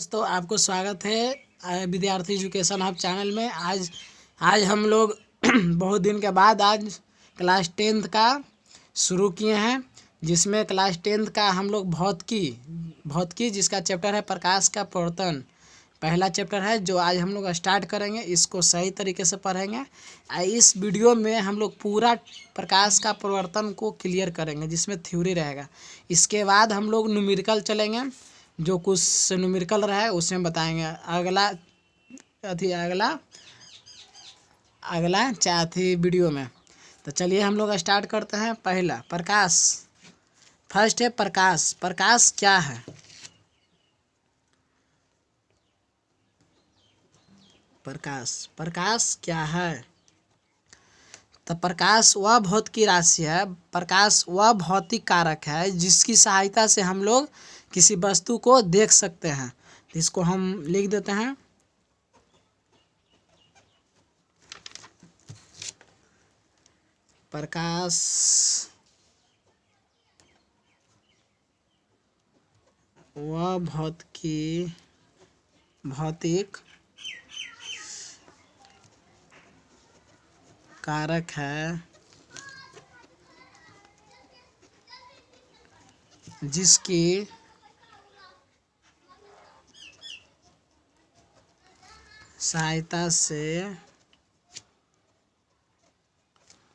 दोस्तों, आपको स्वागत है विद्यार्थी एजुकेशन हब चैनल में। आज हम लोग बहुत दिन के बाद आज क्लास 10th का शुरू किए हैं, जिसमें क्लास 10th का हम लोग भौतिकी जिसका चैप्टर है प्रकाश का प्रवर्तन, पहला चैप्टर है जो आज हम लोग स्टार्ट करेंगे। इसको सही तरीके से पढ़ेंगे। इस वीडियो में हम लोग पूरा प्रकाश का प्रवर्तन को क्लियर करेंगे, जिसमें थ्योरी रहेगा। इसके बाद हम लोग न्यूमेरिकल चलेंगे, जो कुछ न्यूमेरिकल रहा है उसमें बताएंगे। अगला चाहती वीडियो में। तो चलिए हम लोग स्टार्ट करते हैं। पहला प्रकाश, फर्स्ट है प्रकाश। प्रकाश क्या है? प्रकाश क्या है? तो प्रकाश वह भौतिक राशि है, प्रकाश वह भौतिक कारक है जिसकी सहायता से हम लोग किसी वस्तु को देख सकते हैं। इसको हम लिख देते हैं। प्रकाश वह भौतिक कारक है जिसकी सहायता से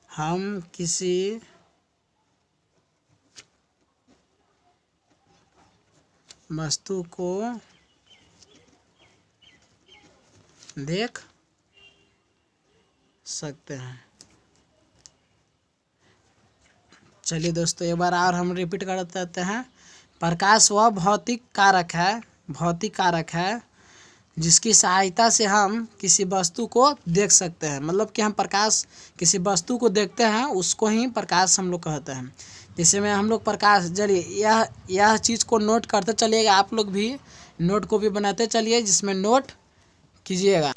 हम किसी वस्तु को देख सकते हैं। चलिए दोस्तों, एक बार और हम रिपीट कर देते हैं। प्रकाश वह भौतिक कारक है जिसकी सहायता से हम किसी वस्तु को देख सकते हैं। मतलब कि हम प्रकाश किसी वस्तु को देखते हैं, उसको ही प्रकाश हम लोग कहते हैं। जैसे में हम लोग प्रकाश, चलिए यह चीज़ को नोट करते चलिएगा। आप लोग भी नोट को भी बनाते चलिए, जिसमें नोट कीजिएगा।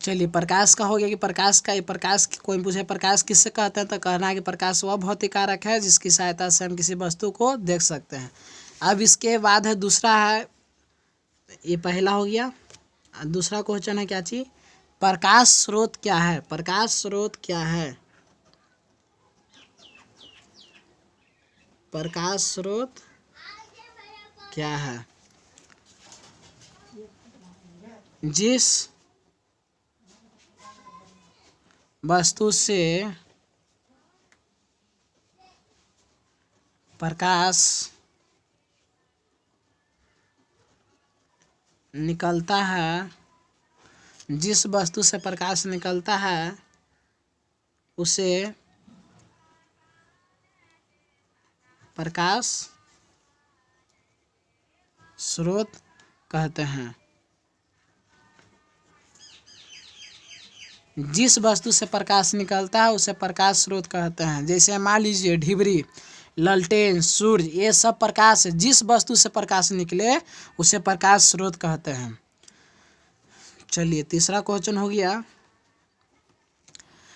चलिए, प्रकाश का हो गया कि प्रकाश कोई पूछे प्रकाश किससे कहते हैं, तो कहना है कि प्रकाश वह भौतिक कारक है जिसकी सहायता से हम किसी वस्तु को देख सकते हैं। अब इसके बाद है दूसरा है, ये पहला हो गया। दूसरा क्वेश्चन है क्या चीज? प्रकाश स्रोत क्या है? प्रकाश स्रोत क्या है? प्रकाश स्रोत क्या है? जिस वस्तु से प्रकाश निकलता है, जिस वस्तु से प्रकाश निकलता है उसे प्रकाश स्रोत कहते हैं। जिस वस्तु से प्रकाश निकलता है उसे प्रकाश स्रोत कहते हैं। जैसे मान लीजिए ढिबरी, ललटेन, सूर्य, ये सब प्रकाश, जिस वस्तु से प्रकाश निकले उसे प्रकाश स्रोत कहते हैं। चलिए, तीसरा क्वेश्चन हो गया।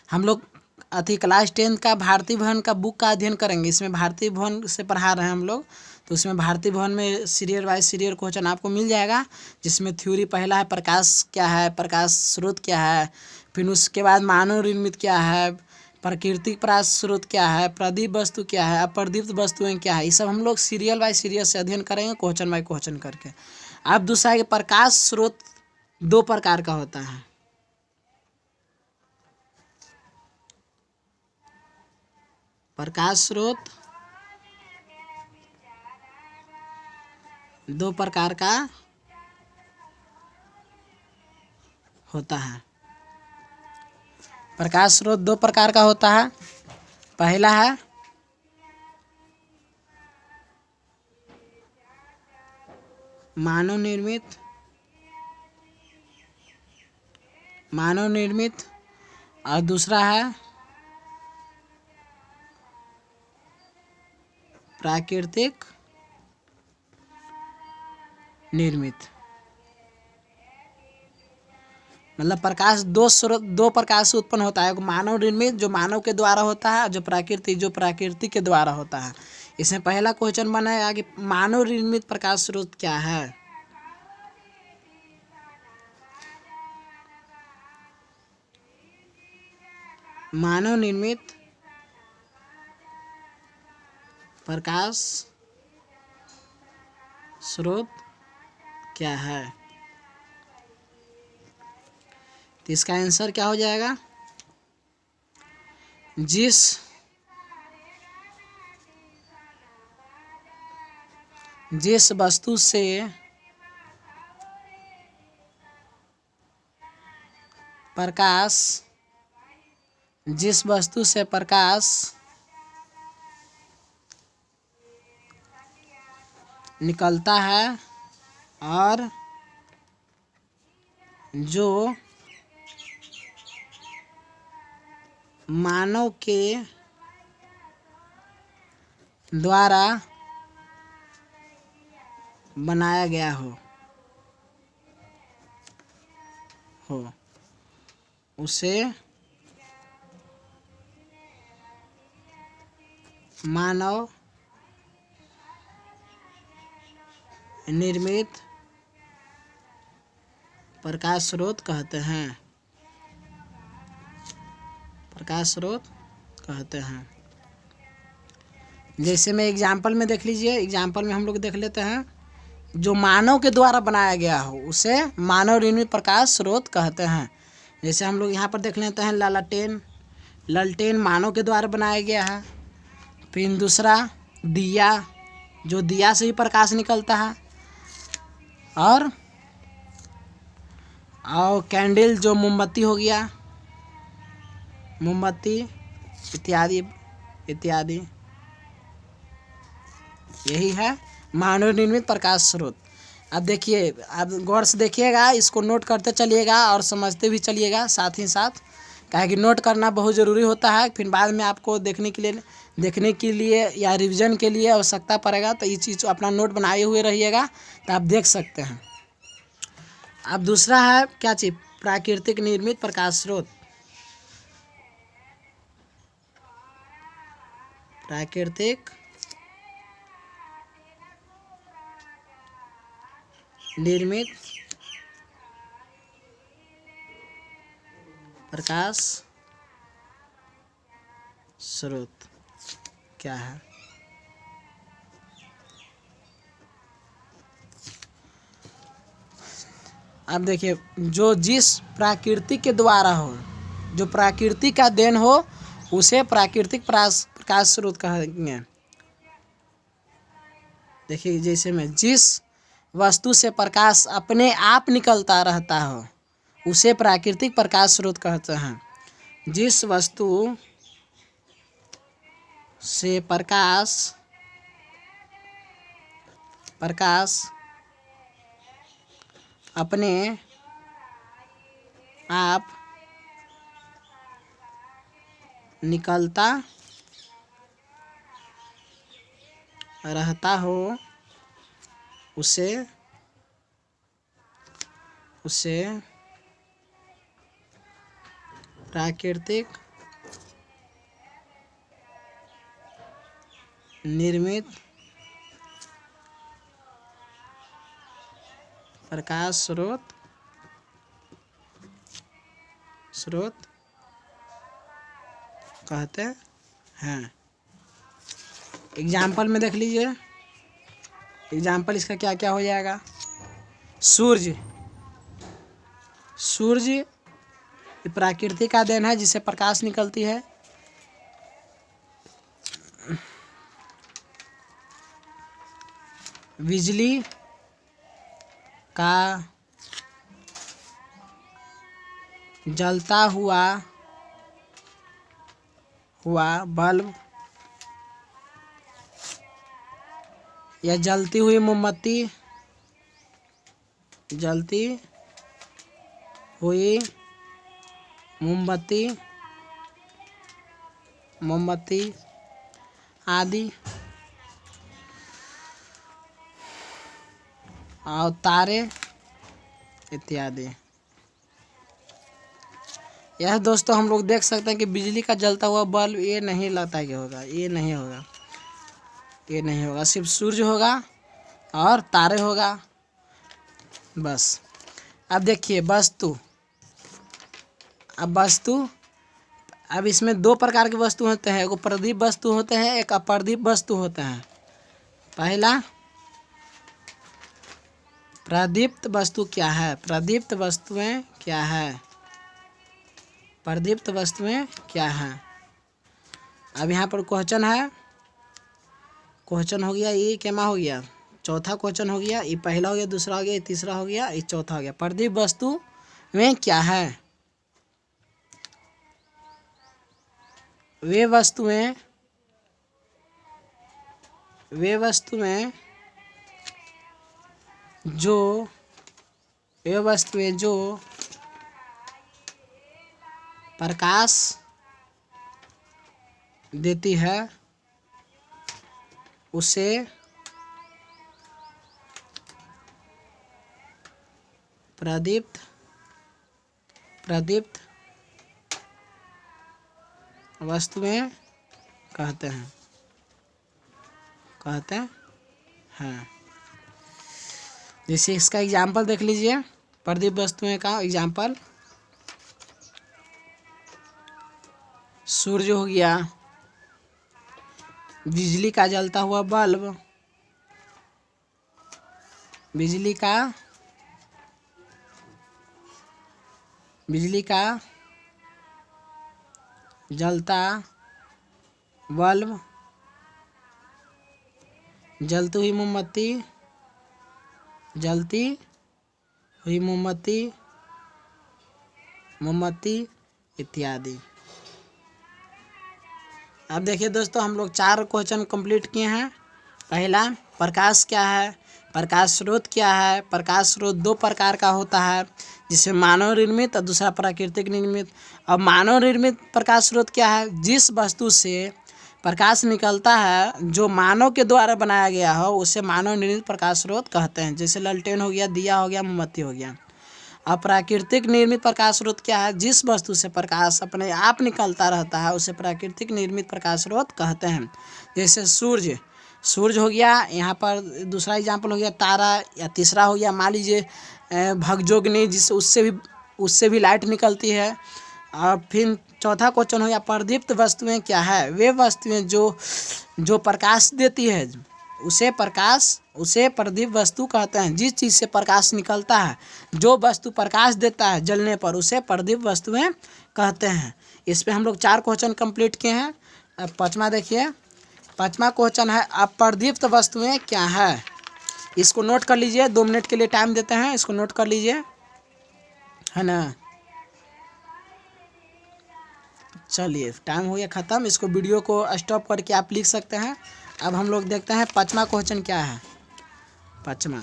हम लोग क्लास 10 का भारतीय भवन का बुक का अध्ययन करेंगे। इसमें भारतीय भवन से पढ़ा रहे हैं हम लोग, तो उसमें भारतीय भवन में सीरियल वाइज सीरियल क्वेश्चन आपको मिल जाएगा, जिसमें थ्योरी पहला है प्रकाश क्या है, प्रकाश स्रोत क्या है, फिर उसके बाद मानव निर्मित क्या है, प्राकृतिक प्रकाश स्रोत क्या है, प्रदीप वस्तु क्या है, अप्रदीप्त वस्तुएं क्या है। ये सब हम लोग सीरियल बाय सीरियल से अध्ययन करेंगे, क्वेश्चन बाय क्वेश्चन करके। अब दूसरा है कि प्रकाश स्रोत दो प्रकार का होता है। प्रकाश स्रोत दो प्रकार का होता है। प्रकाश स्रोत दो प्रकार का होता है। पहला है मानव निर्मित और दूसरा है प्राकृतिक निर्मित। मतलब प्रकाश दो प्रकार से उत्पन्न होता है। मानव निर्मित जो मानव के द्वारा होता है, जो प्रकृति के द्वारा होता है। इसमें पहला क्वेश्चन बनाया कि मानव निर्मित प्रकाश स्रोत क्या है। मानव निर्मित प्रकाश स्रोत क्या है। तो इसका आंसर क्या हो जाएगा, जिस वस्तु से प्रकाश निकलता है और जो मानव के द्वारा बनाया गया हो उसे मानव निर्मित प्रकाश स्रोत कहते हैं। जैसे मैं एग्जाम्पल में देख लीजिए, एग्जाम्पल में हम लोग देख लेते हैं, जो मानव के द्वारा बनाया गया हो उसे मानव निर्मित प्रकाश स्रोत कहते हैं। जैसे हम लोग यहाँ पर देख लेते हैं ललटेन मानव के द्वारा बनाया गया है। फिर दूसरा दिया, जो दिया से भी प्रकाश निकलता है, और कैंडल जो मोमबत्ती हो गया, मोमबत्ती इत्यादि। यही है मानव निर्मित प्रकाश स्रोत। अब देखिए, आप गौर से देखिएगा, इसको नोट करते चलिएगा और समझते भी चलिएगा साथ ही साथ, काहे कि नोट करना बहुत ज़रूरी होता है। फिर बाद में आपको देखने के लिए या रिवीजन के लिए आवश्यकता पड़ेगा, तो ये चीज़ अपना नोट बनाए हुए रहिएगा, तो आप देख सकते हैं। अब दूसरा है क्या चीज़, प्राकृतिक निर्मित प्रकाश स्रोत। प्राकृतिक निर्मित प्रकाश स्रोत क्या है। अब देखिए, जिस प्राकृतिक के द्वारा हो, जो प्रकृति का देन हो, उसे प्राकृतिक प्रकाश स्रोत कहेंगे। देखिए, जैसे में जिस वस्तु से प्रकाश अपने आप निकलता रहता हो उसे प्राकृतिक प्रकाश स्रोत कहते हैं। जिस वस्तु से प्रकाश अपने आप निकलता रहता हो उसे प्राकृतिक निर्मित प्रकाश स्रोत कहते हैं। एग्जाम्पल में देख लीजिए, एग्जाम्पल इसका क्या क्या हो जाएगा। सूर्य प्रकृति का देन है, जिससे प्रकाश निकलती है। बिजली का जलता हुआ बल्ब या जलती हुई मोमबत्ती आदि, और तारे इत्यादि। यह दोस्तों हम लोग देख सकते हैं कि बिजली का जलता हुआ बल्ब, ये नहीं लगता है कि होगा, ये नहीं होगा। ये नहीं होगा, सिर्फ सूर्य होगा और तारे होगा बस। अब देखिए वस्तु, अब इसमें दो प्रकार के वस्तु होते हैं, एक प्रदीप वस्तु होते हैं, एक अप्रदीप वस्तु होते हैं। पहला प्रदीप्त वस्तु क्या है? प्रदीप्त वस्तुएं क्या है? प्रदीप्त वस्तुएं क्या है? अब यहाँ पर क्वेश्चन है, क्वेश्चन हो गया, ये क्या हो गया, चौथा क्वेश्चन हो गया, ये पहला हो गया, दूसरा हो गया, ये तीसरा हो गया, ये चौथा हो गया। प्रदीप वस्तु में क्या है? वे वस्तुएं जो प्रकाश देती है उसे प्रदीप्त वस्तुएं कहते हैं। जैसे इसका एग्जाम्पल देख लीजिए, प्रदीप वस्तुएं का एग्जाम्पल, सूर्य हो गया, बिजली का जलता हुआ बल्ब, बिजली का जलता बल्ब, जलती हुई मोमबत्ती इत्यादि। अब देखिए दोस्तों, हम लोग 4 क्वेश्चन कंप्लीट किए हैं। पहला, प्रकाश क्या है? प्रकाश स्रोत क्या है? प्रकाश स्रोत 2 प्रकार का होता है, जिसमें मानव निर्मित और दूसरा प्राकृतिक निर्मित। अब मानव निर्मित प्रकाश स्रोत क्या है? जिस वस्तु से प्रकाश निकलता है जो मानव के द्वारा बनाया गया हो उसे मानव निर्मित प्रकाश स्रोत कहते हैं। जैसे लालटेन हो गया, दिया हो गया, मोमबत्ती हो गया। अब प्राकृतिक निर्मित प्रकाश स्रोत क्या है? जिस वस्तु से प्रकाश अपने आप निकलता रहता है उसे प्राकृतिक निर्मित प्रकाश स्रोत कहते हैं। जैसे सूर्य हो गया, यहाँ पर दूसरा एग्जाम्पल हो गया तारा, या तीसरा हो गया मान लीजिए भगजोगनी, जिससे उससे भी लाइट निकलती है। और फिर चौथा क्वेश्चन हो गया प्रदीप्त वस्तुएं क्या है? वे वस्तुएं जो प्रकाश देती है उसे प्रदीप वस्तु कहते हैं। जिस चीज़ से प्रकाश निकलता है, जो वस्तु प्रकाश देता है जलने पर, उसे प्रदीप वस्तुएं कहते हैं। इस पे हम लोग 4 क्वेश्चन कंप्लीट किए हैं। अब पाँचवा देखिए, पाँचवा क्वेश्चन है अप्रदीप्त वस्तुएं क्या है? इसको नोट कर लीजिए, 2 मिनट के लिए टाइम देते हैं, इसको नोट कर लीजिए, है ना। चलिए, टाइम हो गया ख़त्म, इसको वीडियो को स्टॉप करके आप लिख सकते हैं। अब हम लोग देखते हैं 5वां क्वेश्चन क्या है। 5वां,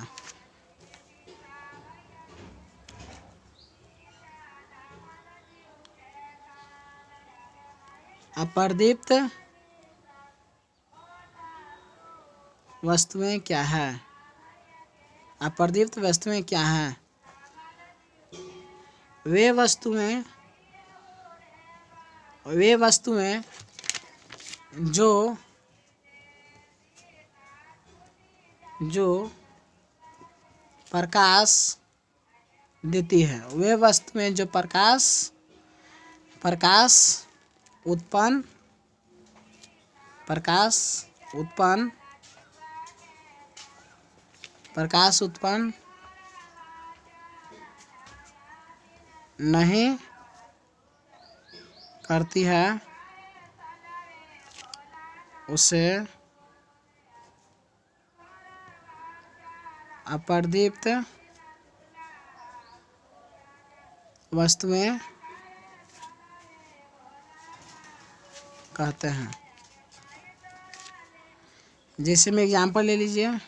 अप्रदीप्त वस्तुएं क्या है? अप्रदीप्त वस्तुएं क्या हैं? वे वस्तुएं जो प्रकाश देती है। वे वस्तुएं जो प्रकाश उत्पन्न नहीं करती है उसे अप्रदीप्त वस्तुएं कहते हैं। जैसे में एग्जाम्पल ले लीजिए,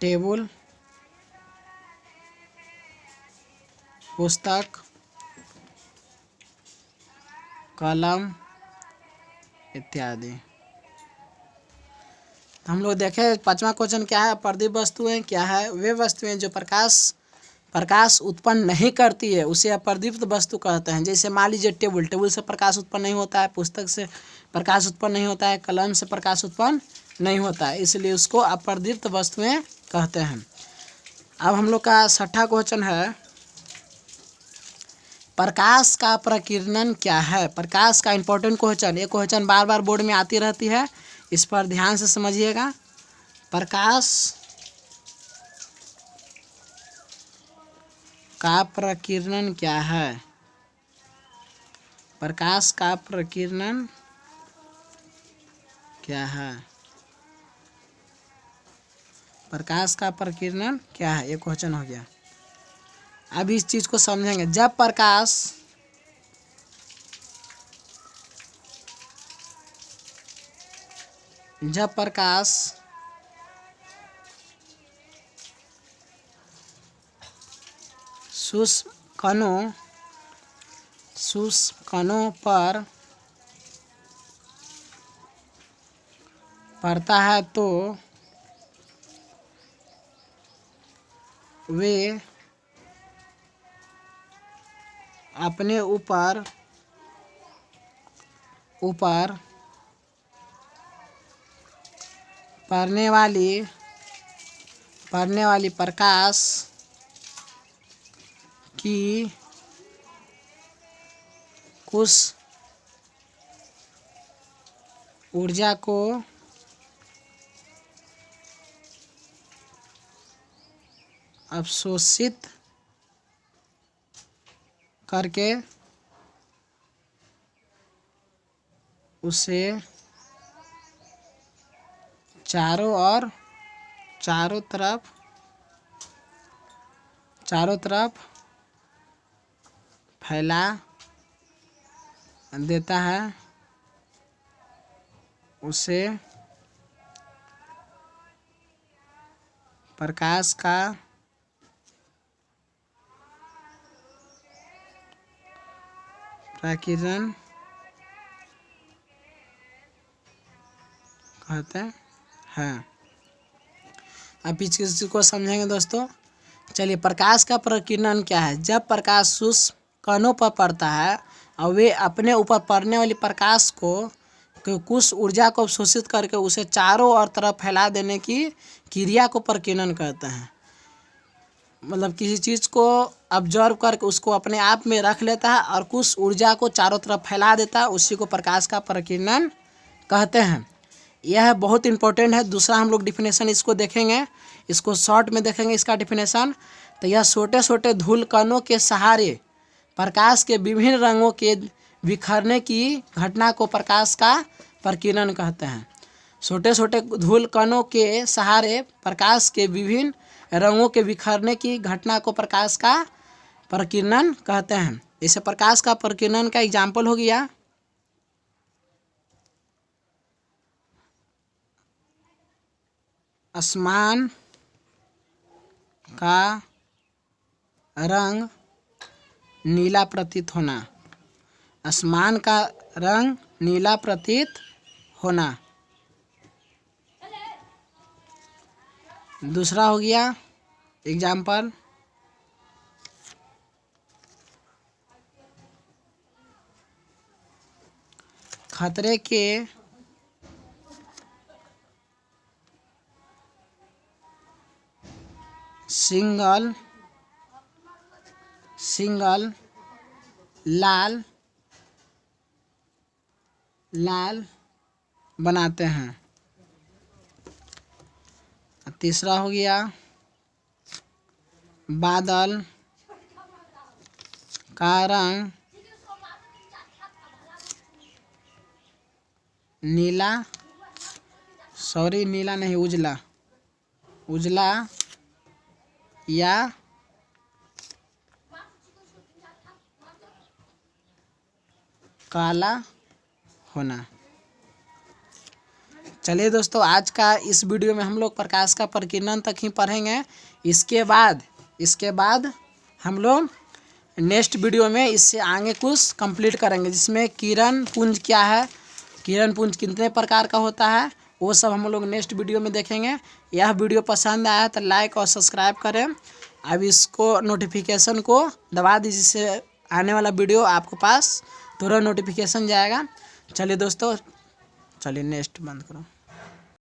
टेबल, पुस्तक, कलम इत्यादि। हम लोग देखें 5वां क्वेश्चन क्या है? अप्रदीप्त वस्तुएं क्या है? वे वस्तुएं जो प्रकाश प्रकाश उत्पन्न नहीं करती है उसे अप्रदीप्त वस्तु कहते हैं। जैसे मान लीजिए टेबल से प्रकाश उत्पन्न नहीं होता है, पुस्तक से प्रकाश उत्पन्न नहीं होता है, कलम से प्रकाश उत्पन्न नहीं होता है, इसलिए उसको अप्रदीप्त वस्तुएं कहते हैं। अब हम लोग का 6ठा क्वेश्चन है, प्रकाश का प्रकीर्णन क्या है। प्रकाश का इंपॉर्टेंट क्वेश्चन, ये क्वेश्चन बार बार बोर्ड में आती रहती है, इस पर ध्यान से समझिएगा। प्रकाश का प्रकीर्णन क्या है। प्रकाश का प्रकीर्णन क्या है। प्रकाश का प्रकीर्णन क्या है, ये क्वेश्चन हो गया। अब इस चीज को समझेंगे। जब प्रकाश शुष्क कणों पर पड़ता है तो वे अपने ऊपर पड़ने वाली प्रकाश की कुछ ऊर्जा को अवशोषित करके उसे चारों तरफ फैला देता है, उसे प्रकाश का प्रकीर्णन कहते हैं। अब इस चीज को समझेंगे दोस्तों। चलिए, प्रकाश का प्रकीर्णन क्या है। जब प्रकाश शुष्क कणों पर पड़ता है और वे अपने ऊपर पड़ने वाली प्रकाश को कुछ ऊर्जा को अवशोषित करके उसे चारों ओर तरफ फैला देने की क्रिया को प्रकीर्णन कहते हैं। मतलब किसी चीज़ को ऑब्जर्व करके उसको अपने आप में रख लेता है और कुछ ऊर्जा को चारों तरफ फैला देता है, उसी को प्रकाश का प्रकीर्णन कहते हैं। यह बहुत इंपॉर्टेंट है। दूसरा हम लोग डिफिनेशन इसको देखेंगे, इसको शॉर्ट में देखेंगे इसका डिफिनेशन। तो यह छोटे छोटे धूल कणों के सहारे प्रकाश के विभिन्न रंगों के बिखरने की घटना को प्रकाश का प्रकीर्णन कहते हैं। छोटे छोटे धूल कणों के सहारे प्रकाश के विभिन्न रंगों के बिखरने की घटना को प्रकाश का प्रकीर्णन कहते हैं। इसे प्रकाश का प्रकीर्णन का एग्जाम्पल हो गया आसमान का रंग नीला प्रतीत होना। आसमान का रंग नीला प्रतीत होना। दूसरा हो गया एग्जाम्पल खतरे के सिंगल लाल बनाते हैं। तीसरा हो गया बादल का रंग नीला नहीं, उजला या काला होना। चलिए दोस्तों, आज का इस वीडियो में हम लोग प्रकाश का प्रकीर्णन तक ही पढ़ेंगे। इसके बाद हम लोग नेक्स्ट वीडियो में इससे आगे कुछ कंप्लीट करेंगे, जिसमें किरण पुंज क्या है, किरण पुंज कितने प्रकार का होता है, वो सब हम लोग नेक्स्ट वीडियो में देखेंगे। यह वीडियो पसंद आया तो लाइक और सब्सक्राइब करें। अब इसको नोटिफिकेशन को दबा दीजिए, जिससे आने वाला वीडियो आपके पास तुरंत नोटिफिकेशन जाएगा। चलिए दोस्तों, चलिए नेक्स्ट बंद करो।